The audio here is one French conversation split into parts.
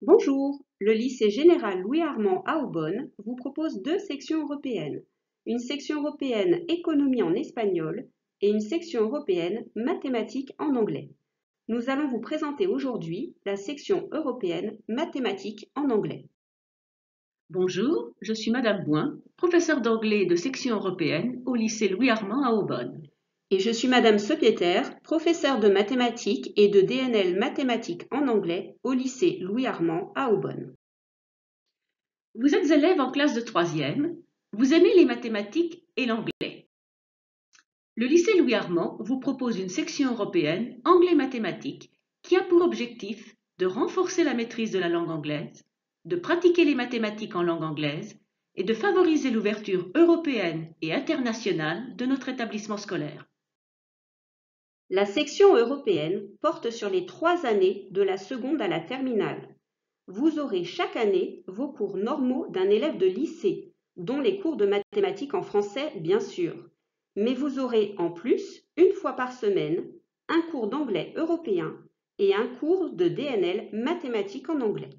Bonjour, le lycée général Louis-Armand à Aubonne vous propose deux sections européennes, une section européenne économie en espagnol et une section européenne mathématiques en anglais. Nous allons vous présenter aujourd'hui la section européenne mathématiques en anglais. Bonjour, je suis Madame Bouin, professeure d'anglais de section européenne au lycée Louis-Armand à Aubonne. Et je suis Madame Sepieter, professeure de mathématiques et de DNL mathématiques en anglais au lycée Louis-Armand à Aubonne. Vous êtes élève en classe de 3e, vous aimez les mathématiques et l'anglais. Le lycée Louis-Armand vous propose une section européenne anglais-mathématiques qui a pour objectif de renforcer la maîtrise de la langue anglaise, de pratiquer les mathématiques en langue anglaise et de favoriser l'ouverture européenne et internationale de notre établissement scolaire. La section européenne porte sur les 3 années de la seconde à la terminale. Vous aurez chaque année vos cours normaux d'un élève de lycée, dont les cours de mathématiques en français bien sûr. Mais vous aurez en plus, une fois par semaine, un cours d'anglais européen et un cours de DNL mathématiques en anglais.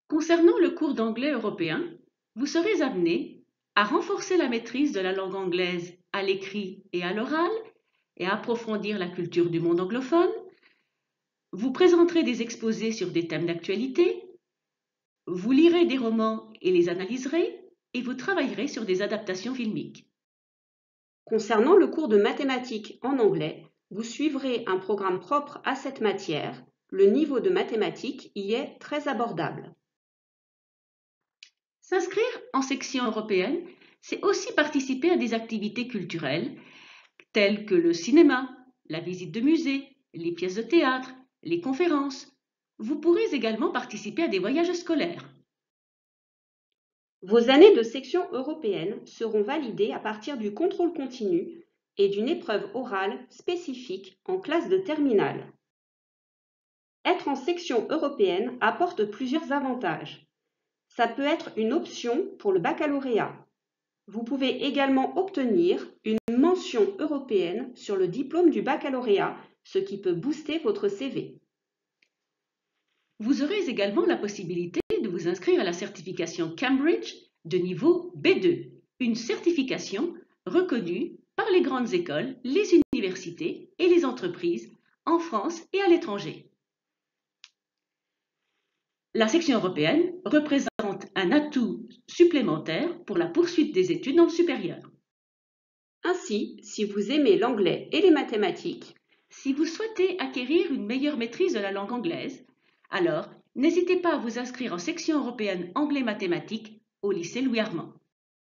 Concernant le cours d'anglais européen, vous serez amené à renforcer la maîtrise de la langue anglaise à l'écrit et à l'oral et à approfondir la culture du monde anglophone. Vous présenterez des exposés sur des thèmes d'actualité, vous lirez des romans et les analyserez et vous travaillerez sur des adaptations filmiques. Concernant le cours de mathématiques en anglais, vous suivrez un programme propre à cette matière. Le niveau de mathématiques y est très abordable. S'inscrire en section européenne, c'est aussi participer à des activités culturelles telles que le cinéma, la visite de musées, les pièces de théâtre, les conférences. Vous pourrez également participer à des voyages scolaires. Vos années de section européenne seront validées à partir du contrôle continu et d'une épreuve orale spécifique en classe de terminale. Être en section européenne apporte plusieurs avantages. Ça peut être une option pour le baccalauréat. Vous pouvez également obtenir une mention européenne sur le diplôme du baccalauréat, ce qui peut booster votre CV. Vous aurez également la possibilité de vous inscrire à la certification Cambridge de niveau B2, une certification reconnue par les grandes écoles, les universités et les entreprises en France et à l'étranger. La section européenne représente un atout supplémentaire pour la poursuite des études dans le supérieur. Ainsi, si vous aimez l'anglais et les mathématiques, si vous souhaitez acquérir une meilleure maîtrise de la langue anglaise, alors n'hésitez pas à vous inscrire en section européenne anglais mathématiques au lycée Louis-Armand.